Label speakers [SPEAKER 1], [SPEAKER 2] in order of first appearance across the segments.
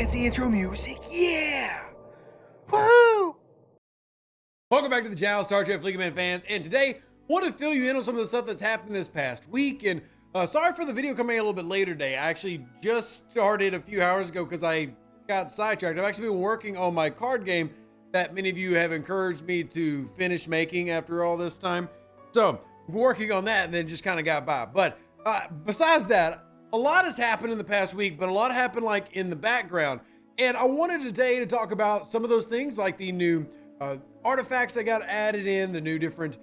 [SPEAKER 1] fancy intro music. Yeah! Woohoo!
[SPEAKER 2] Welcome back to the channel, Star Trek Fleet Command fans, and today I want to fill you in on some of the stuff that's happened this past week. And sorry for the video coming a little bit later today. I actually just started a few hours ago because I got sidetracked. I've actually been working on my card game that many of you have encouraged me to finish making after all this time. So working on that and then just kind of got by. But besides that, a lot has happened in the past week, but a lot happened like in the background. And I wanted today to talk about some of those things, like the new artifacts that got added in, the new different,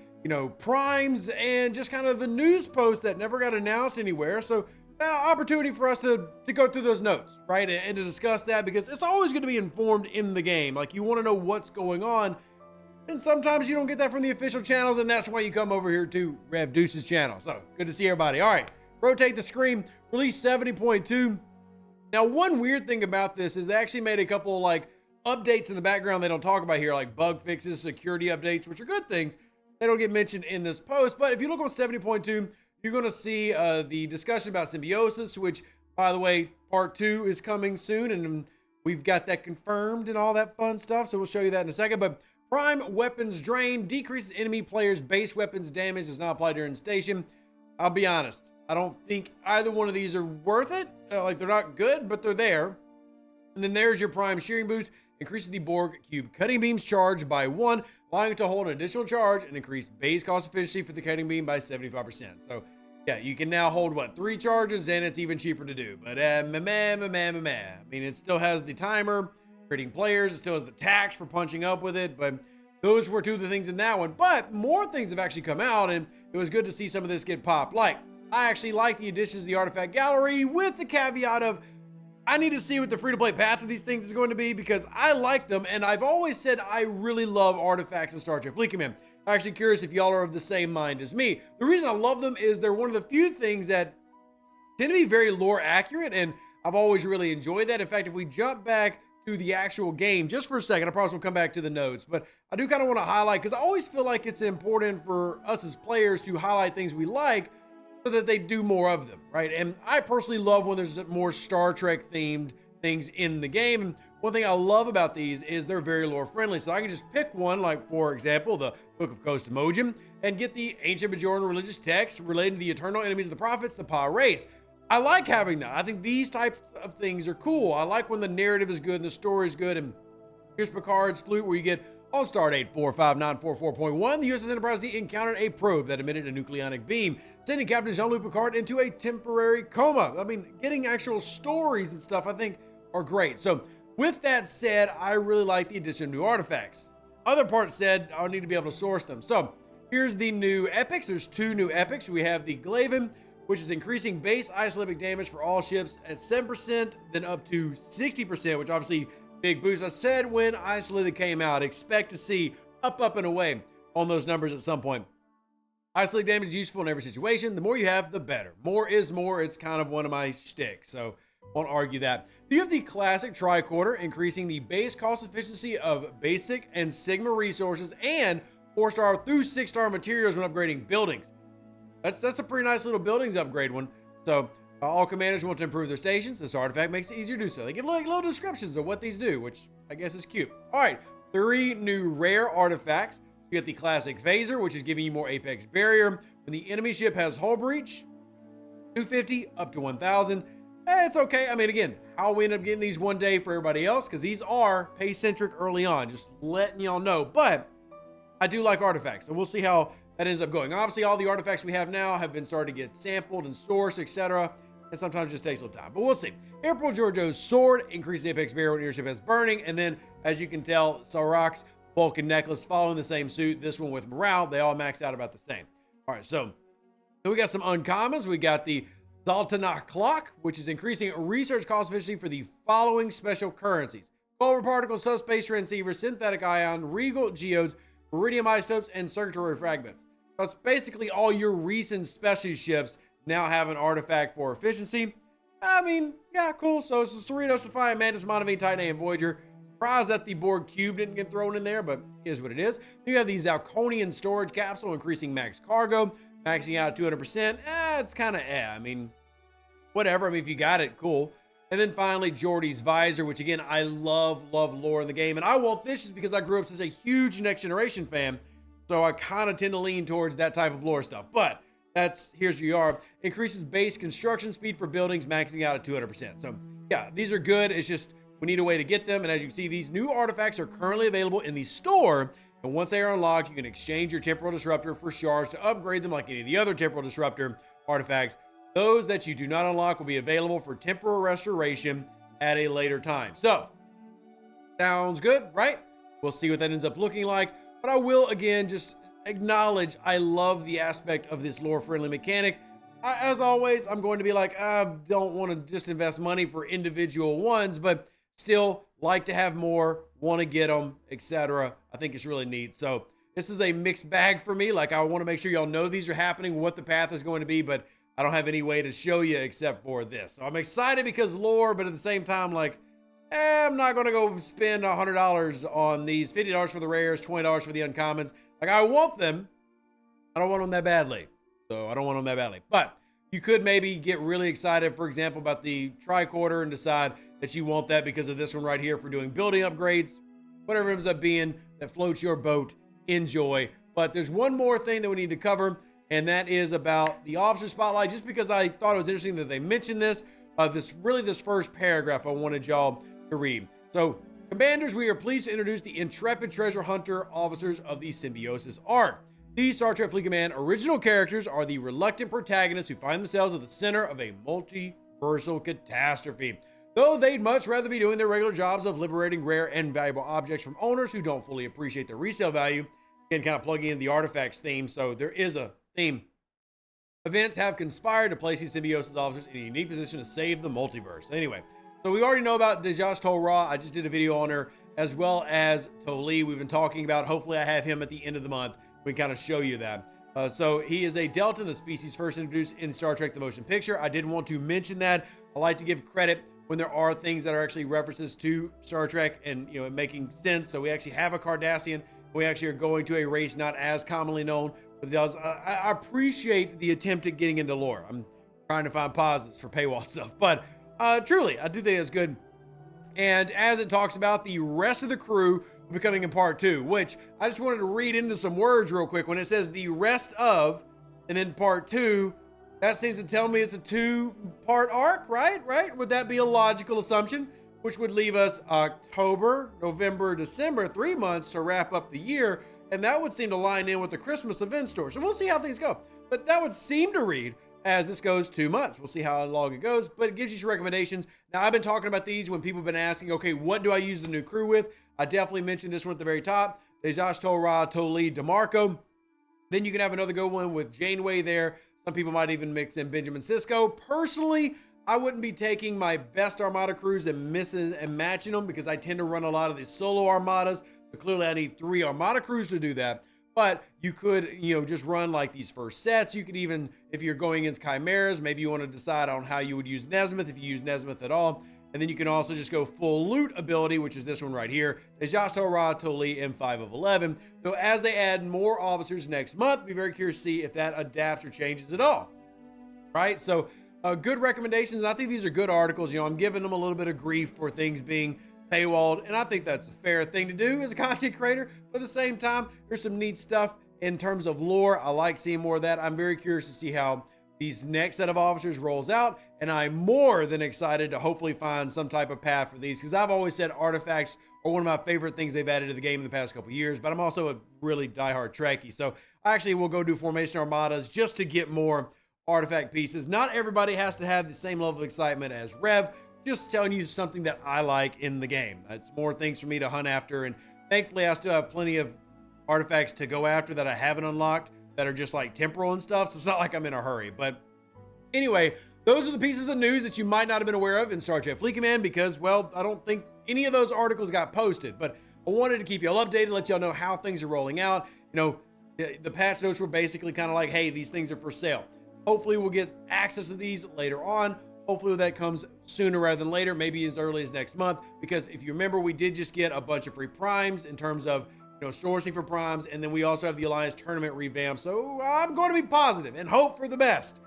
[SPEAKER 2] primes, and just kind of the news posts that never got announced anywhere. So opportunity for us to go through those notes, right? And to discuss that, because it's always going to be informed in the game. Like, you want to know what's going on. And sometimes you don't get that from the official channels, and that's why you come over here to Rev Deuce's channel. So good to see everybody. All right, rotate the screen. Release 70.2. Now, one weird thing about this is they actually made a couple like updates in the background they don't talk about here, like bug fixes, security updates, which are good things. They don't get mentioned in this post. But if you look on 70.2, you're going to see the discussion about symbiosis, which, by the way, part 2 is coming soon, and we've got that confirmed and all that fun stuff. So we'll show you that in a second. But prime weapons drain decreases enemy players' base weapons damage, does not apply during station. I'll be honest, I don't think either one of these are worth it. Like, they're not good, but they're there. And then there's your prime shearing boost, increases the Borg cube cutting beam's charge by 1, allowing it to hold an additional charge and increase base cost efficiency for the cutting beam by 75%. So yeah, you can now hold 3 charges, and it's even cheaper to do. But I mean, it still has the timer, creating players. It still has the tax for punching up with it. But those were 2 of the things in that one. But more things have actually come out, and it was good to see some of this get popped. Like, I actually like the additions to the artifact gallery, with the caveat of I need to see what the free-to-play path of these things is going to be, because I like them, and I've always said I really love artifacts in Star Trek Fleet Command. I'm actually curious if y'all are of the same mind as me. The reason I love them is they're one of the few things that tend to be very lore accurate, and I've always really enjoyed that. In fact, if we jump back to the actual game just for a second, I promise we'll come back to the notes, but I do kind of want to highlight, because I always feel like it's important for us as players to highlight things we like, so that they do more of them, right? And I personally love when there's more Star Trek themed things in the game. And one thing I love about these is they're very lore friendly. So I can just pick one, like, for example, the Book of Coast Emojin, and get the ancient Bajoran religious text relating to the eternal enemies of the prophets, the Pa race. I like having that. I think these types of things are cool. I like when the narrative is good and the story is good. And here's Picard's flute, where you get on Stardate 45944.1, the USS Enterprise D encountered a probe that emitted a nucleonic beam, sending Captain Jean-Luc Picard into a temporary coma. I mean, getting actual stories and stuff, I think, are great. So with that said, I really like the addition of new artifacts. Other parts said I'll need to be able to source them. So here's the new epics. There's 2 new epics. We have the Glaven, which is increasing base isolytic damage for all ships at 7%, then up to 60%, which obviously big boost. I said when Isolated came out, expect to see up and away on those numbers at some point. Isolated damage is useful in every situation. The more you have, the better. More is more. It's kind of one of my shticks, so won't argue that. You have the classic tricorder, increasing the base cost efficiency of basic and Sigma resources, and 4-star through 6-star materials when upgrading buildings. That's a pretty nice little buildings upgrade one. So all commanders want to improve their stations. This artifact makes it easier to do so. They give like little descriptions of what these do, which I guess is cute. All right, 3 new rare artifacts. You get the classic phaser, which is giving you more apex barrier when the enemy ship has hull breach. 250 up to 1,000. It's okay. I mean, again, how we end up getting these one day for everybody else, because these are pay-centric early on, just letting y'all know. But I do like artifacts, so we'll see how that ends up going. Obviously, all the artifacts we have now have been started to get sampled and sourced, etc. And sometimes it just takes a little time, but we'll see. Airport Giorgio's sword increases the apex barrier when your ship is burning. And then, as you can tell, Sarak's Vulcan necklace following the same suit. This one with morale, they all max out about the same. All right, so we got some uncommons. We got the Zaltanach clock, which is increasing research cost efficiency for the following special currencies: Culver particles, subspace transceivers, synthetic ion, regal geodes, iridium isotopes, and circuitry fragments. So it's basically all your recent specialty ships now have an artifact for efficiency. I mean, yeah, cool. So it's Cerritos, Defiant, Mantis, Monavine, Titan A, and Voyager. Surprised that the Borg cube didn't get thrown in there, but is what it is. Then you have the Zalconian storage capsule, increasing max cargo, maxing out at 200%. It's kind of I mean, whatever. I mean, if you got it, cool. And then finally, Geordi's visor, which again, I love lore in the game. And I want this just because I grew up as a huge Next Generation fan. So I kind of tend to lean towards that type of lore stuff. But here's where you are. Increases base construction speed for buildings, maxing out at 200%. So yeah, these are good. It's just, we need a way to get them. And as you can see, these new artifacts are currently available in the store. And once they are unlocked, you can exchange your Temporal Disruptor for shards to upgrade them like any of the other Temporal Disruptor artifacts. Those that you do not unlock will be available for temporal restoration at a later time. So, sounds good, right? We'll see what that ends up looking like. But I will, again, just acknowledge I love the aspect of this lore-friendly mechanic. As always, I'm going to be like, I don't want to just invest money for individual ones, but still like to have more, want to get them, etc. I think it's really neat. So, this is a mixed bag for me. Like, I want to make sure y'all know these are happening, what the path is going to be, but I don't have any way to show you except for this. So I'm excited because lore, but at the same time, like, I'm not going to go spend $100 on these, $50 for the rares, $20 for the uncommons. Like, I want them. I don't want them that badly. So I don't want them that badly. But you could maybe get really excited, for example, about the tricorder and decide that you want that because of this one right here for doing building upgrades. Whatever it ends up being that floats your boat, enjoy. But there's one more thing that we need to cover, and that is about the officer spotlight, just because I thought it was interesting that they mentioned this. This first paragraph I wanted y'all to read. So, Commanders, we are pleased to introduce the intrepid treasure hunter officers of the Symbiosis arc. These Star Trek Fleet Command original characters are the reluctant protagonists who find themselves at the center of a multiversal catastrophe. Though they'd much rather be doing their regular jobs of liberating rare and valuable objects from owners who don't fully appreciate their resale value. Again, kind of plugging in the artifacts theme, so there is a theme. Events have conspired to place these Symbiosis officers in a unique position to save the multiverse. Anyway, so we already know about Deuce Ra. I just did a video on her, as well as Toli. We've been talking about. Hopefully I have him at the end of the month. We can kind of show you that. So he is a Deltan, a species first introduced in Star Trek the Motion Picture. I did want to mention that. I like to give credit when there are things that are actually references to Star Trek and, you know, making sense. So we actually have a Cardassian. We actually are going to a race not as commonly known. But I appreciate the attempt at getting into lore. I'm trying to find positives for paywall stuff. But truly, I do think it's good. And as it talks about the rest of the crew will be coming in part 2, which I just wanted to read into some words real quick. When it says the rest of, and then part 2, that seems to tell me it's a 2-part arc, right? Right? Would that be a logical assumption? Which would leave us October, November, December, 3 months to wrap up the year. And that would seem to line in with the Christmas event store. So we'll see how things go. But that would seem to read as this goes 2 months. We'll see how long it goes, but it gives you some recommendations. Now, I've been talking about these when people have been asking, okay, what do I use the new crew with? I definitely mentioned this one at the very top. Deuce Ra, Toli, DeMarco. Then you can have another good one with Janeway there. Some people might even mix in Benjamin Sisko. Personally, I wouldn't be taking my best Armada crews and missing and matching them because I tend to run a lot of these solo Armadas. So clearly I need 3 Armada crews to do that. But you could, you know, just run like these first sets. You could even, if you're going against Chimeras, maybe you want to decide on how you would use Nesmith, if you use Nesmith at all. And then you can also just go full loot ability, which is this one right here. Deuce Ra, Toli, and 5 of 11. So as they add more officers next month, be very curious to see if that adapts or changes at all. Right? So good recommendations. And I think these are good articles. You know, I'm giving them a little bit of grief for things being paywalled, and I think that's a fair thing to do as a content creator. But at the same time, there's some neat stuff in terms of lore. I like seeing more of that. I'm very curious to see how these next set of officers rolls out, and I'm more than excited to hopefully find some type of path for these, because I've always said artifacts are one of my favorite things they've added to the game in the past couple years. But I'm also a really diehard Trekkie, so I actually will go do Formation Armadas just to get more artifact pieces. Not everybody has to have the same level of excitement as Rev. Just telling you something that I like in the game. It's more things for me to hunt after, and thankfully I still have plenty of artifacts to go after that I haven't unlocked that are just like temporal and stuff, so it's not like I'm in a hurry. But anyway, those are the pieces of news that you might not have been aware of in Star Trek Fleet Command, because, well, I don't think any of those articles got posted, but I wanted to keep y'all updated, let y'all know how things are rolling out. You know, the patch notes were basically kind of like, hey, these things are for sale. Hopefully we'll get access to these later on. Hopefully that comes sooner rather than later, maybe as early as next month, because if you remember, we did just get a bunch of free primes in terms of, you know, sourcing for primes, and then we also have the Alliance tournament revamp. So I'm going to be positive and hope for the best.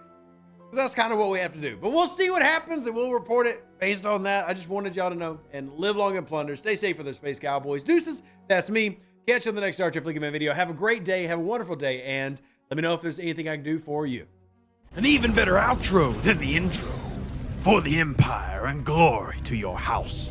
[SPEAKER 2] because that's kind of what we have to do. But we'll see what happens, and we'll report it based on that. I just wanted y'all to know. And live long and plunder. Stay safe for the Space Cowboys. Deuces, that's me. Catch you on the next Star Trek Fleeking Man video. Have a great day. Have a wonderful day. And let me know if there's anything I can do for you.
[SPEAKER 1] An even better outro than the intro. For the Empire and glory to your house.